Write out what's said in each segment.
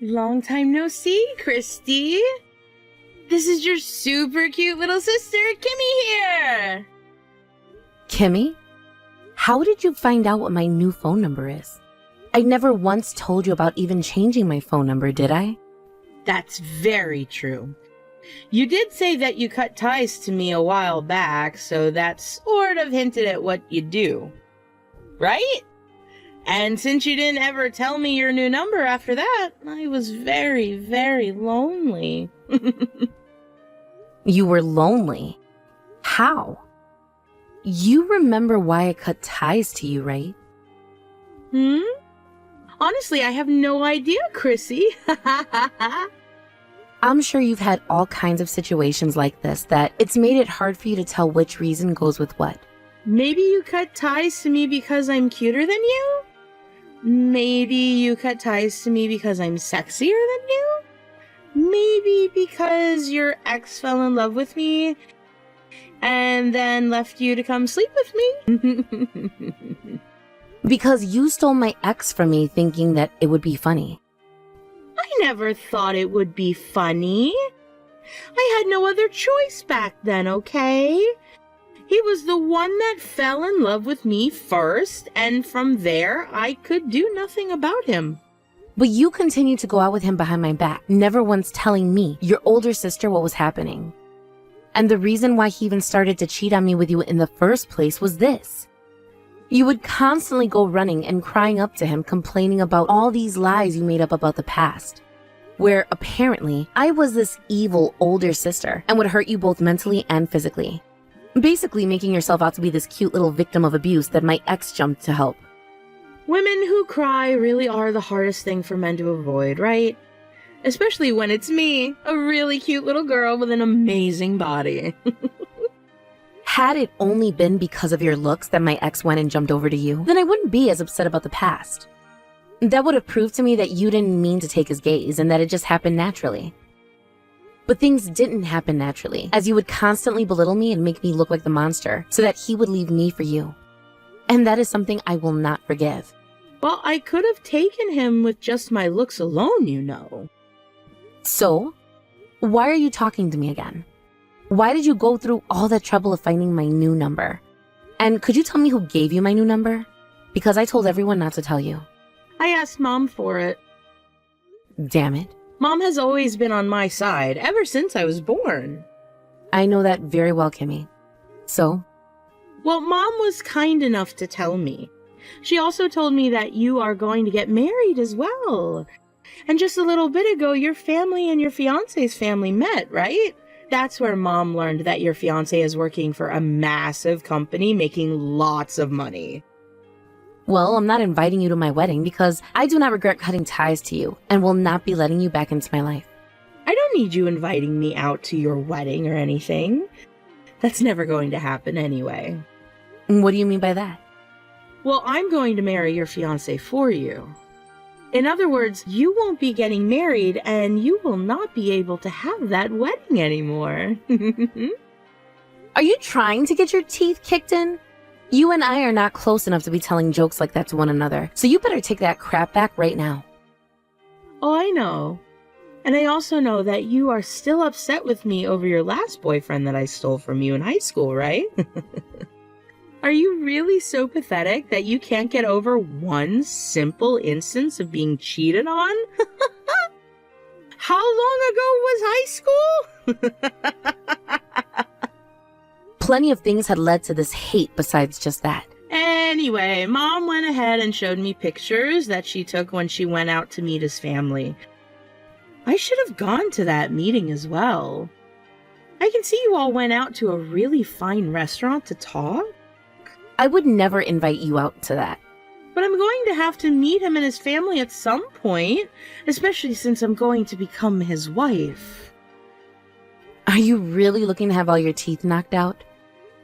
Long time no see, Christy. This is your super cute little sister, Kimmy here. Kimmy? How did you find out what my new phone number is? I never once told you about even changing my phone number, did I? That's very true. You did say that you cut ties to me a while back, so that sort of hinted at what you do. Right? And since you didn't ever tell me your new number after that, I was very, very lonely. You were lonely? How? You remember why I cut ties to you, right? Honestly, I have no idea, Chrissy. I'm sure you've had all kinds of situations like this that it's made it hard for you to tell which reason goes with what. Maybe you cut ties to me because I'm cuter than you? Maybe you cut ties to me because I'm sexier than you? Maybe because your ex fell in love with me and then left you to come sleep with me? Because you stole my ex from me thinking that it would be funny. I never thought it would be funny. I had no other choice back then, okay? He was the one that fell in love with me first, and from there, I could do nothing about him. But you continued to go out with him behind my back, never once telling me, your older sister, what was happening. And the reason why he even started to cheat on me with you in the first place was this. You would constantly go running and crying up to him, complaining about all these lies you made up about the past. Where apparently, I was this evil older sister and would hurt you both mentally and physically. Basically making yourself out to be this cute little victim of abuse that my ex jumped to help. Women who cry really are the hardest thing for men to avoid, right? Especially when it's me, a really cute little girl with an amazing body. Had it only been because of your looks that my ex went and jumped over to you, then I wouldn't be as upset about the past. That would have proved to me that you didn't mean to take his gaze and that it just happened naturally. But things didn't happen naturally, as you would constantly belittle me and make me look like the monster so that he would leave me for you. And that is something I will not forgive. Well, I could have taken him with just my looks alone, you know. So, why are you talking to me again? Why did you go through all that trouble of finding my new number? And could you tell me who gave you my new number? Because I told everyone not to tell you. I asked Mom for it. Damn it. Mom has always been on my side, ever since I was born. I know that very well, Kimmy. So? Well, Mom was kind enough to tell me. She also told me that you are going to get married as well. And just a little bit ago, your family and your fiancé's family met, right? That's where Mom learned that your fiancé is working for a massive company making lots of money. Well, I'm not inviting you to my wedding because I do not regret cutting ties to you and will not be letting you back into my life. I don't need you inviting me out to your wedding or anything. That's never going to happen anyway. What do you mean by that? Well, I'm going to marry your fiancé for you. In other words, you won't be getting married and you will not be able to have that wedding anymore. Are you trying to get your teeth kicked in? You and I are not close enough to be telling jokes like that to one another, so you better take that crap back right now. Oh, I know. And I also know that you are still upset with me over your last boyfriend that I stole from you in high school, right? Are you really so pathetic that you can't get over one simple instance of being cheated on? How long ago was high school? Plenty of things had led to this hate besides just that. Anyway, Mom went ahead and showed me pictures that she took when she went out to meet his family. I should have gone to that meeting as well. I can see you all went out to a really fine restaurant to talk. I would never invite you out to that. But I'm going to have to meet him and his family at some point, especially since I'm going to become his wife. Are you really looking to have all your teeth knocked out?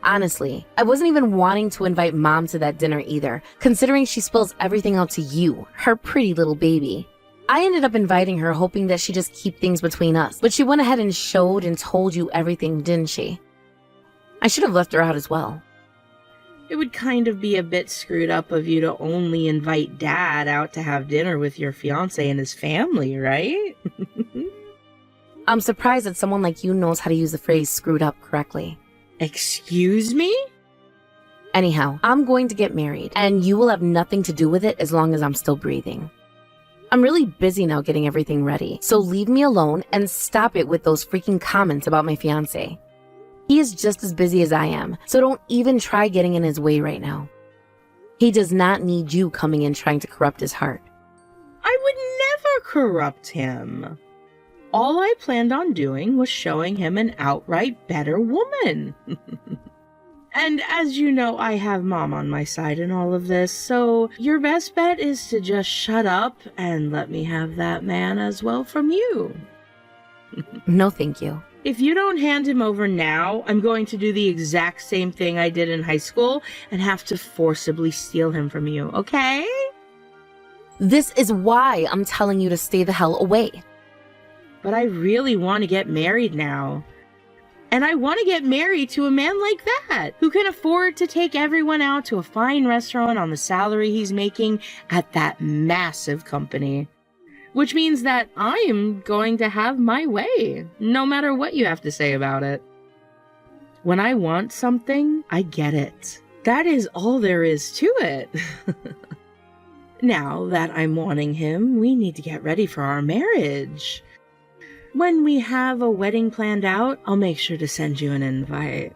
Honestly, I wasn't even wanting to invite Mom to that dinner either, considering she spills everything out to you, her pretty little baby. I ended up inviting her hoping that she'd just keep things between us, but she went ahead and showed and told you everything, didn't she? I should have left her out as well. It would kind of be a bit screwed up of you to only invite Dad out to have dinner with your fiancé and his family, right? I'm surprised that someone like you knows how to use the phrase screwed up correctly. Excuse me? Anyhow, I'm going to get married, and you will have nothing to do with it as long as I'm still breathing. I'm really busy now getting everything ready, so leave me alone and stop it with those freaking comments about my fiancé. He is just as busy as I am, so don't even try getting in his way right now. He does not need you coming in trying to corrupt his heart. I would never corrupt him. All I planned on doing was showing him an outright better woman. And as you know, I have Mom on my side in all of this, so your best bet is to just shut up and let me have that man as well from you. No, thank you. If you don't hand him over now, I'm going to do the exact same thing I did in high school and have to forcibly steal him from you, okay? This is why I'm telling you to stay the hell away. But I really want to get married now. And I want to get married to a man like that, who can afford to take everyone out to a fine restaurant on the salary he's making at that massive company. Which means that I am going to have my way, no matter what you have to say about it. When I want something, I get it. That is all there is to it. Now that I'm wanting him, we need to get ready for our marriage. When we have a wedding planned out, I'll make sure to send you an invite.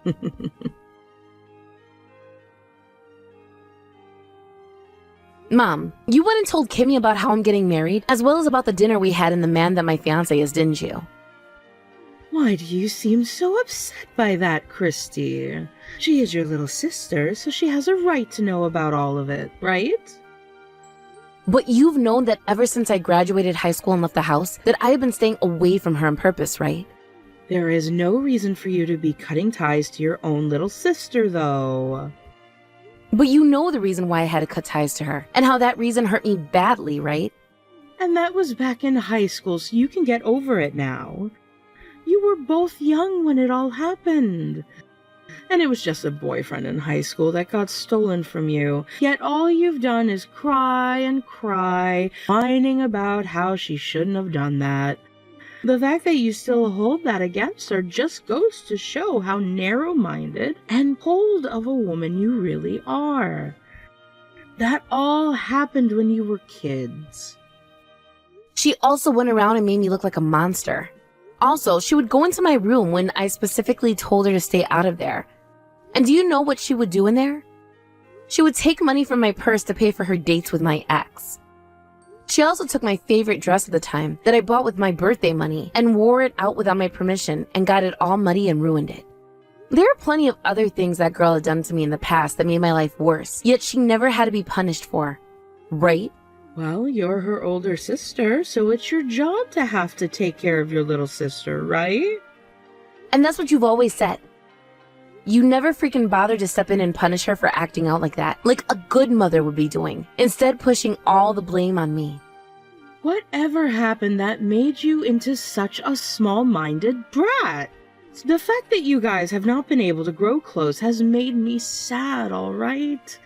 Mom, you went and told Kimmy about how I'm getting married, as well as about the dinner we had and the man that my fiancé is, didn't you? Why do you seem so upset by that, Christy? She is your little sister, so she has a right to know about all of it, right? But you've known that ever since I graduated high school and left the house, that I have been staying away from her on purpose, right? There is no reason for you to be cutting ties to your own little sister, though. But you know the reason why I had to cut ties to her, and how that reason hurt me badly, right? And that was back in high school, so you can get over it now. You were both young when it all happened. And it was just a boyfriend in high school that got stolen from you. Yet all you've done is cry and cry, whining about how she shouldn't have done that. The fact that you still hold that against her just goes to show how narrow-minded and cold of a woman you really are. That all happened when you were kids. She also went around and made me look like a monster. Also, she would go into my room when I specifically told her to stay out of there. And do you know what she would do in there? She would take money from my purse to pay for her dates with my ex. She also took my favorite dress at the time that I bought with my birthday money and wore it out without my permission and got it all muddy and ruined it. There are plenty of other things that girl had done to me in the past that made my life worse, yet she never had to be punished for. Right? Well, you're her older sister, so it's your job to have to take care of your little sister, right? And that's what you've always said. You never freaking bothered to step in and punish her for acting out like that, like a good mother would be doing, instead pushing all the blame on me. Whatever happened that made you into such a small-minded brat? The fact that you guys have not been able to grow close has made me sad, all right?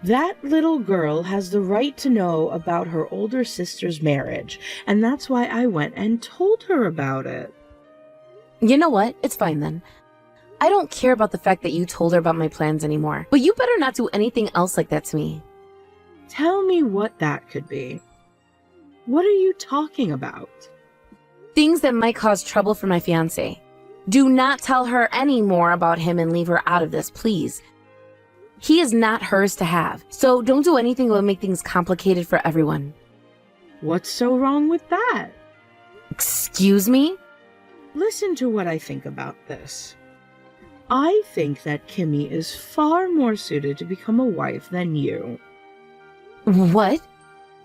That little girl has the right to know about her older sister's marriage, and that's why I went and told her about it. You know what? It's fine then. I don't care about the fact that you told her about my plans anymore, but you better not do anything else like that to me. Tell me what that could be. What are you talking about? Things that might cause trouble for my fiancé. Do not tell her any more about him and leave her out of this, please. He is not hers to have, so don't do anything that will make things complicated for everyone. What's so wrong with that? Excuse me? Listen to what I think about this. I think that Kimmy is far more suited to become a wife than you. What?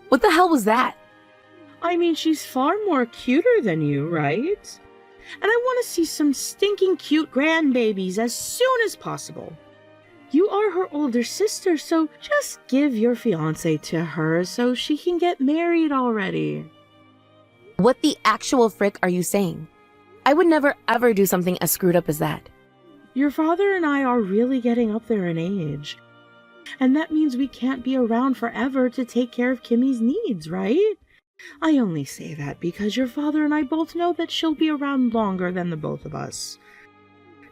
What the hell was that? I mean, she's far more cuter than you, right? And I want to see some stinking cute grandbabies as soon as possible. You are her older sister, so just give your fiancé to her so she can get married already. What the actual frick are you saying? I would never ever do something as screwed up as that. Your father and I are really getting up there in age. And that means we can't be around forever to take care of Kimmy's needs, right? I only say that because your father and I both know that she'll be around longer than the both of us.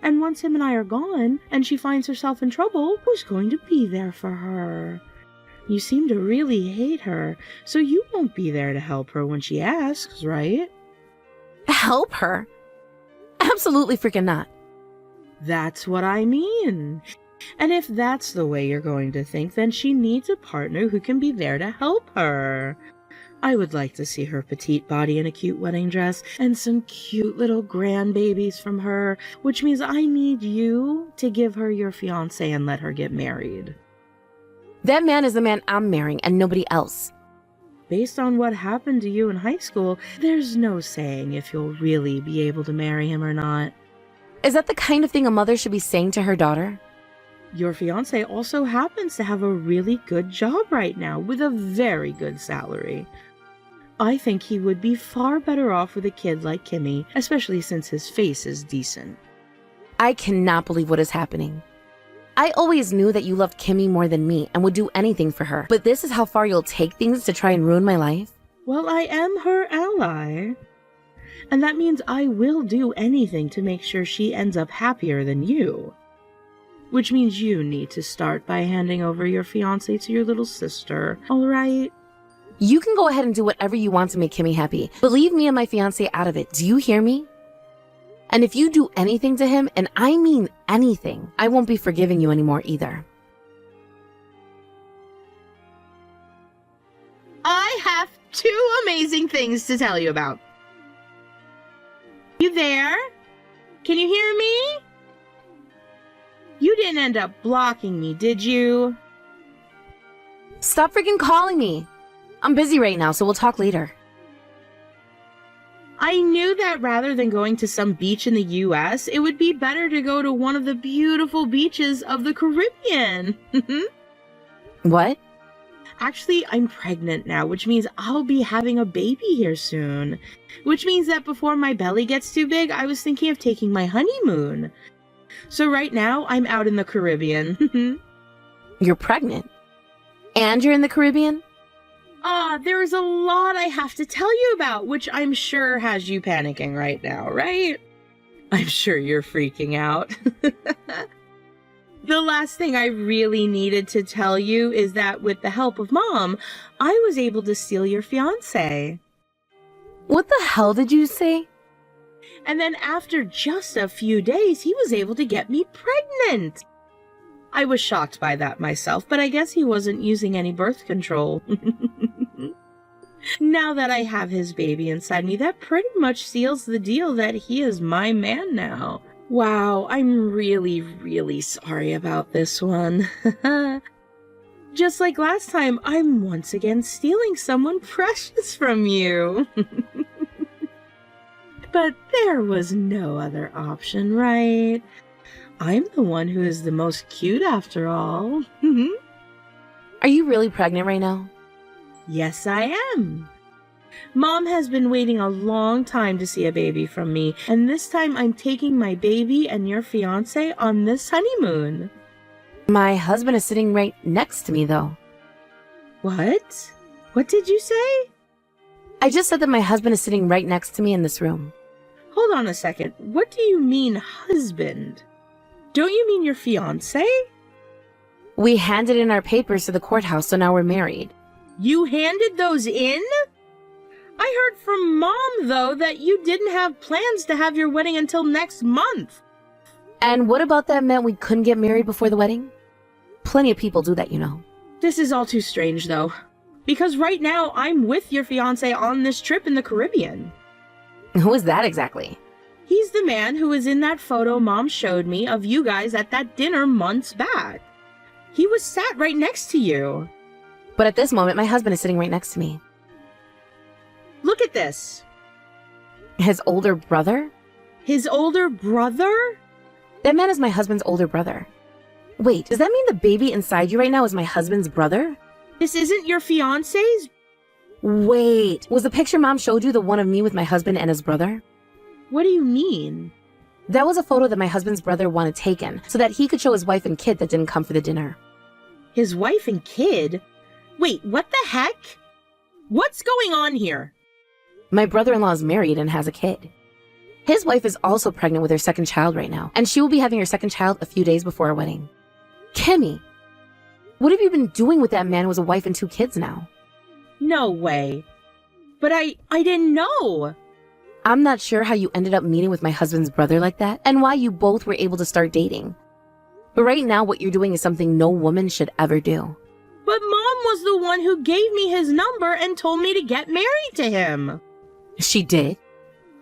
And once him and I are gone, and she finds herself in trouble, who's going to be there for her? You seem to really hate her, so you won't be there to help her when she asks, right? Help her? Absolutely freaking not. That's what I mean. And if that's the way you're going to think, then she needs a partner who can be there to help her. I would like to see her petite body in a cute wedding dress and some cute little grandbabies from her, which means I need you to give her your fiancé and let her get married. That man is the man I'm marrying and nobody else. Based on what happened to you in high school, there's no saying if you'll really be able to marry him or not. Is that the kind of thing a mother should be saying to her daughter? Your fiancé also happens to have a really good job right now with a very good salary. I think he would be far better off with a kid like Kimmy, especially since his face is decent. I cannot believe what is happening. I always knew that you loved Kimmy more than me and would do anything for her, but this is how far you'll take things to try and ruin my life? Well, I am her ally. And that means I will do anything to make sure she ends up happier than you. Which means you need to start by handing over your fiancé to your little sister, alright? You can go ahead and do whatever you want to make Kimmy happy, but leave me and my fiancé out of it. Do you hear me? And if you do anything to him, and I mean anything, I won't be forgiving you anymore either. I have 2 amazing things to tell you about. You there? Can you hear me? You didn't end up blocking me, did you? Stop freaking calling me. I'm busy right now, so we'll talk later. I knew that rather than going to some beach in the US, it would be better to go to one of the beautiful beaches of the Caribbean. What? Actually, I'm pregnant now, which means I'll be having a baby here soon. Which means that before my belly gets too big, I was thinking of taking my honeymoon. So right now, I'm out in the Caribbean. You're pregnant? And you're in the Caribbean? There is a lot I have to tell you about, which I'm sure has you panicking right now, right? I'm sure you're freaking out. The last thing I really needed to tell you is that with the help of Mom, I was able to steal your fiancé. What the hell did you say? And then after just a few days, he was able to get me pregnant. I was shocked by that myself, but I guess he wasn't using any birth control. Now that I have his baby inside me, that pretty much seals the deal that he is my man now. Wow, I'm really, really sorry about this one. Just like last time, I'm once again stealing someone precious from you. But there was no other option, right? I'm the one who is the most cute after all. Are you really pregnant right now? Yes, I am. Mom has been waiting a long time to see a baby from me, and this time I'm taking my baby and your fiancé on this honeymoon. My husband is sitting right next to me, though. What? What did you say? I just said that my husband is sitting right next to me in this room. Hold on a second. What do you mean, husband? Don't you mean your fiancé? We handed in our papers to the courthouse, so now we're married. You handed those in? I heard from Mom, though, that you didn't have plans to have your wedding until next month. And what about that meant we couldn't get married before the wedding? Plenty of people do that, you know. This is all too strange, though. Because right now, I'm with your fiancé on this trip in the Caribbean. Who is that exactly? He's the man who was in that photo Mom showed me of you guys at that dinner months back. He was sat right next to you. But at this moment, my husband is sitting right next to me. Look at this. His older brother? His older brother? That man is my husband's older brother. Wait, does that mean the baby inside you right now is my husband's brother? This isn't your fiancé's? Wait, was the picture Mom showed you the one of me with my husband and his brother? What do you mean? That was a photo that my husband's brother wanted taken so that he could show his wife and kid that didn't come for the dinner. His wife and kid? Wait, what the heck? What's going on here? My brother-in-law is married and has a kid. His wife is also pregnant with her second child right now, and she will be having her second child a few days before our wedding. Kimmy, what have you been doing with that man who has a wife and 2 kids now? No way. But I didn't know. I'm not sure how you ended up meeting with my husband's brother like that, and why you both were able to start dating. But right now, what you're doing is something no woman should ever do. But Mom was the one who gave me his number and told me to get married to him. She did?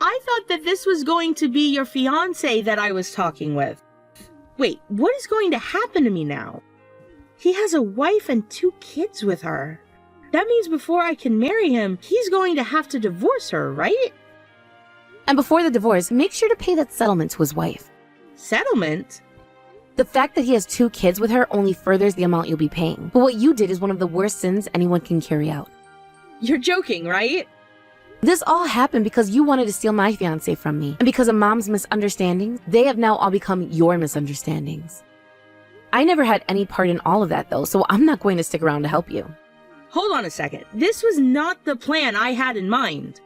I thought that this was going to be your fiancé that I was talking with. Wait, what is going to happen to me now? He has a wife and 2 kids with her. That means before I can marry him, he's going to have to divorce her, right? And before the divorce, make sure to pay that settlement to his wife. Settlement? The fact that he has 2 kids with her only furthers the amount you'll be paying. But what you did is one of the worst sins anyone can carry out. You're joking, right? This all happened because you wanted to steal my fiancé from me. And because of Mom's misunderstandings, they have now all become your misunderstandings. I never had any part in all of that though, so I'm not going to stick around to help you. Hold on a second. This was not the plan I had in mind.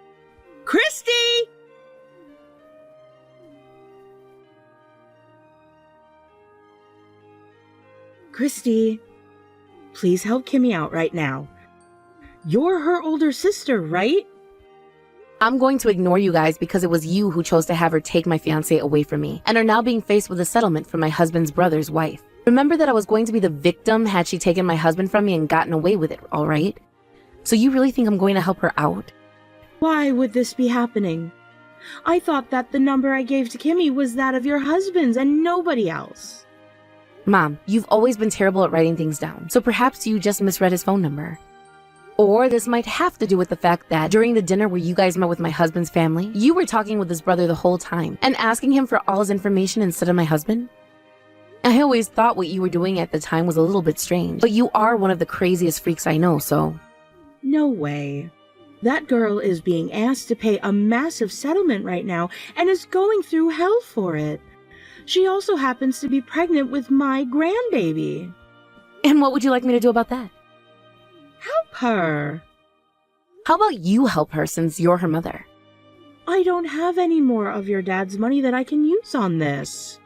Christy! Christy, please help Kimmy out right now. You're her older sister, right? I'm going to ignore you guys because it was you who chose to have her take my fiancé away from me and are now being faced with a settlement from my husband's brother's wife. Remember that I was going to be the victim had she taken my husband from me and gotten away with it, all right? So you really think I'm going to help her out? Why would this be happening? I thought that the number I gave to Kimmy was that of your husband's and nobody else. Mom, you've always been terrible at writing things down, so perhaps you just misread his phone number. Or this might have to do with the fact that during the dinner where you guys met with my husband's family, you were talking with his brother the whole time and asking him for all his information instead of my husband. I always thought what you were doing at the time was a little bit strange, but you are one of the craziest freaks I know, so... No way. That girl is being asked to pay a massive settlement right now and is going through hell for it. She also happens to be pregnant with my grandbaby. And what would you like me to do about that? Help her. How about you help her since you're her mother? I don't have any more of your dad's money that I can use on this.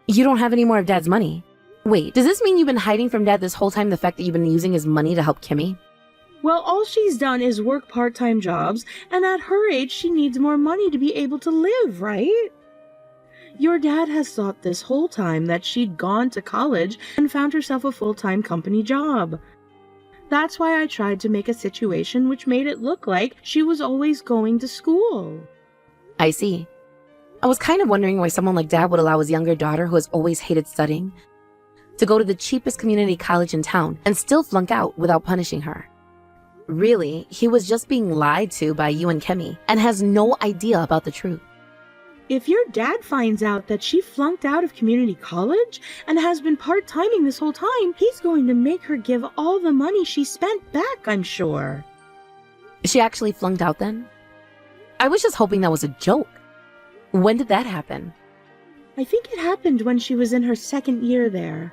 You don't have any more of Dad's money? Wait, does this mean you've been hiding from Dad this whole time the fact that you've been using his money to help Kimmy? Well, all she's done is work part-time jobs, and at her age she needs more money to be able to live, right? Your dad has thought this whole time that she'd gone to college and found herself a full-time company job. That's why I tried to make a situation which made it look like she was always going to school. I see. I was kind of wondering why someone like Dad would allow his younger daughter, who has always hated studying, to go to the cheapest community college in town and still flunk out without punishing her. Really, he was just being lied to by you and Kimmy and has no idea about the truth. If your dad finds out that she flunked out of community college and has been part-timing this whole time, he's going to make her give all the money she spent back, I'm sure. She actually flunked out then? I was just hoping that was a joke. When did that happen? I think it happened when she was in her second year there.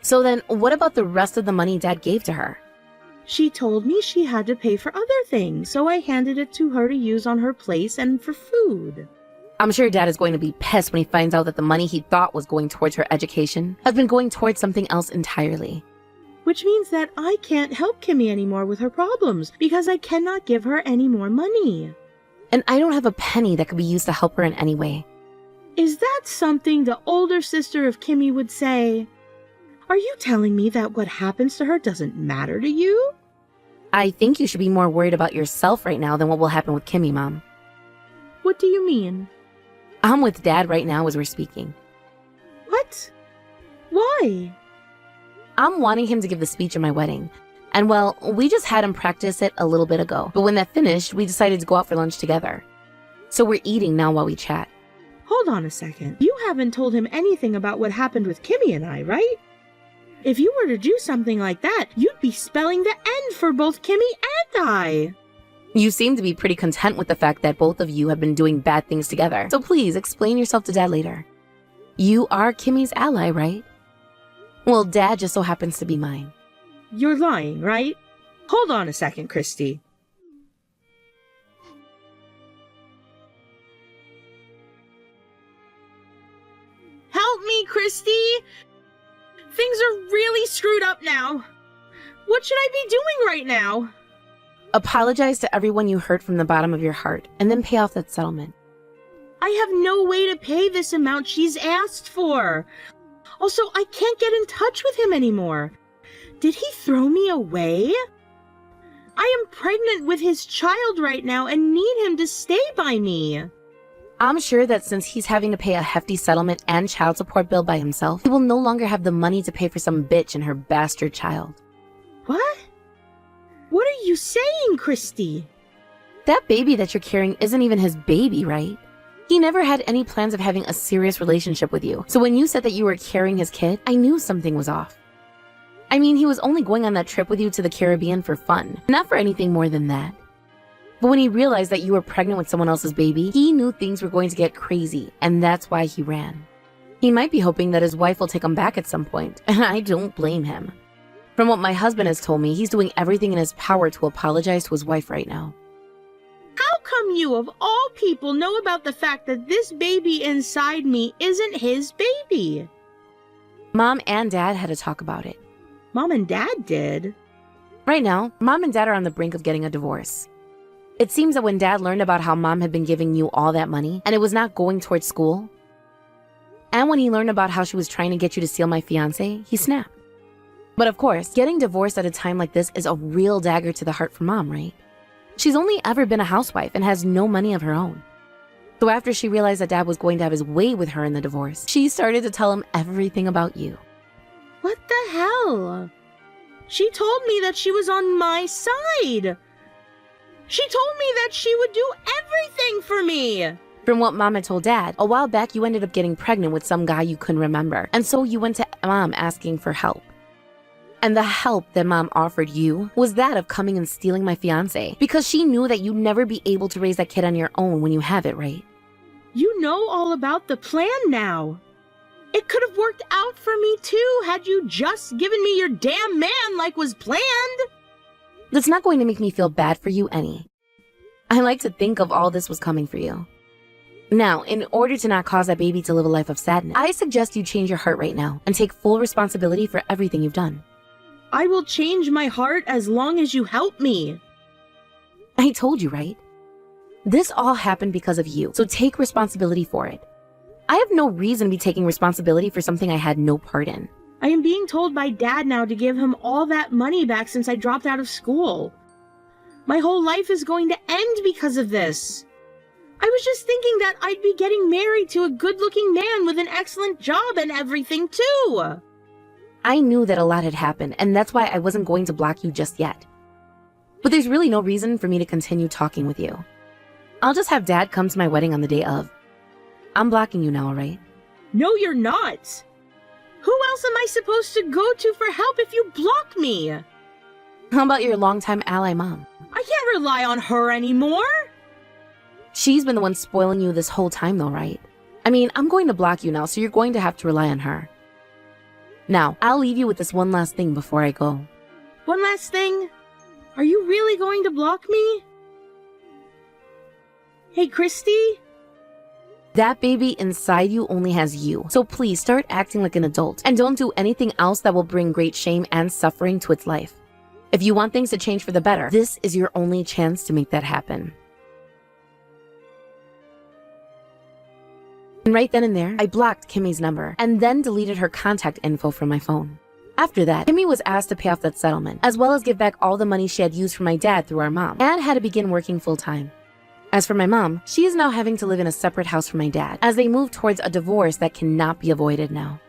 So then, what about the rest of the money Dad gave to her? She told me she had to pay for other things, so I handed it to her to use on her place and for food. I'm sure Dad is going to be pissed when he finds out that the money he thought was going towards her education has been going towards something else entirely. Which means that I can't help Kimmy anymore with her problems because I cannot give her any more money. And I don't have a penny that could be used to help her in any way. Is that something the older sister of Kimmy would say? Are you telling me that what happens to her doesn't matter to you? I think you should be more worried about yourself right now than what will happen with Kimmy, Mom. What do you mean? I'm with Dad right now as we're speaking. What? Why? I'm wanting him to give the speech at my wedding. And well, we just had him practice it a little bit ago. But when that finished, we decided to go out for lunch together. So we're eating now while we chat. Hold on a second. You haven't told him anything about what happened with Kimmy and I, right? If you were to do something like that, you'd be spelling the end for both Kimmy and I. You seem to be pretty content with the fact that both of you have been doing bad things together. So please explain yourself to Dad later. You are Kimmy's ally, right? Well, Dad just so happens to be mine. You're lying, right? Hold on a second, Christy. Help me, Christy! Things are really screwed up now. What should I be doing right now? Apologize to everyone you hurt from the bottom of your heart, and then pay off that settlement. I have no way to pay this amount she's asked for. Also, I can't get in touch with him anymore. Did he throw me away? I am pregnant with his child right now and need him to stay by me. I'm sure that since he's having to pay a hefty settlement and child support bill by himself, he will no longer have the money to pay for some bitch and her bastard child. What? What are you saying, Christy? That baby that you're carrying isn't even his baby, right? He never had any plans of having a serious relationship with you. So when you said that you were carrying his kid, I knew something was off. I mean, he was only going on that trip with you to the Caribbean for fun, not for anything more than that. But when he realized that you were pregnant with someone else's baby, he knew things were going to get crazy, and that's why he ran. He might be hoping that his wife will take him back at some point, and I don't blame him. From what my husband has told me, he's doing everything in his power to apologize to his wife right now. How come you, of all people, know about the fact that this baby inside me isn't his baby? Mom and Dad had to talk about it. Mom and Dad did? Right now, Mom and Dad are on the brink of getting a divorce. It seems that when Dad learned about how Mom had been giving you all that money, and it was not going towards school, and when he learned about how she was trying to get you to steal my fiancé, he snapped. But of course, getting divorced at a time like this is a real dagger to the heart for Mom, right? She's only ever been a housewife and has no money of her own. So after she realized that Dad was going to have his way with her in the divorce, she started to tell him everything about you. What the hell? She told me that she was on my side. She told me that she would do everything for me. From what Mom had told Dad, a while back you ended up getting pregnant with some guy you couldn't remember, and so you went to Mom asking for help. And the help that Mom offered you was that of coming and stealing my fiancé, because she knew that you'd never be able to raise that kid on your own when you have it, right? You know all about the plan now. It could have worked out for me too had you just given me your damn man like was planned. That's not going to make me feel bad for you any. I like to think of all this was coming for you. Now, in order to not cause that baby to live a life of sadness, I suggest you change your heart right now and take full responsibility for everything you've done. I will change my heart as long as you help me. I told you, right? This all happened because of you, so take responsibility for it. I have no reason to be taking responsibility for something I had no part in. I am being told by Dad now to give him all that money back since I dropped out of school. My whole life is going to end because of this. I was just thinking that I'd be getting married to a good-looking man with an excellent job and everything too. I knew that a lot had happened, and that's why I wasn't going to block you just yet. But there's really no reason for me to continue talking with you. I'll just have Dad come to my wedding on the day of. I'm blocking you now, alright? No, you're not. Who else am I supposed to go to for help if you block me? How about your longtime ally Mom? I can't rely on her anymore. She's been the one spoiling you this whole time though, right? I mean, I'm going to block you now, so you're going to have to rely on her. Now, I'll leave you with this one last thing before I go. One last thing? Are you really going to block me? Hey, Christy? That baby inside you only has you, so please start acting like an adult and don't do anything else that will bring great shame and suffering to its life. If you want things to change for the better, this is your only chance to make that happen. And right then and there, I blocked Kimmy's number and then deleted her contact info from my phone. After that, Kimmy was asked to pay off that settlement, as well as give back all the money she had used for my dad through our mom, and had to begin working full-time. As for my mom, she is now having to live in a separate house from my dad, as they move towards a divorce that cannot be avoided now.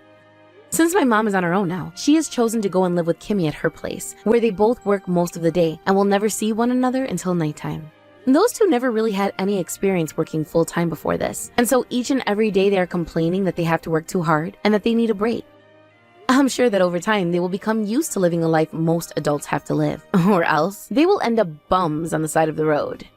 Since my mom is on her own now, she has chosen to go and live with Kimmy at her place, where they both work most of the day and will never see one another until nighttime. Those two never really had any experience working full-time before this, and so each and every day they are complaining that they have to work too hard and that they need a break. I'm sure that over time they will become used to living a life most adults have to live, or else they will end up bums on the side of the road.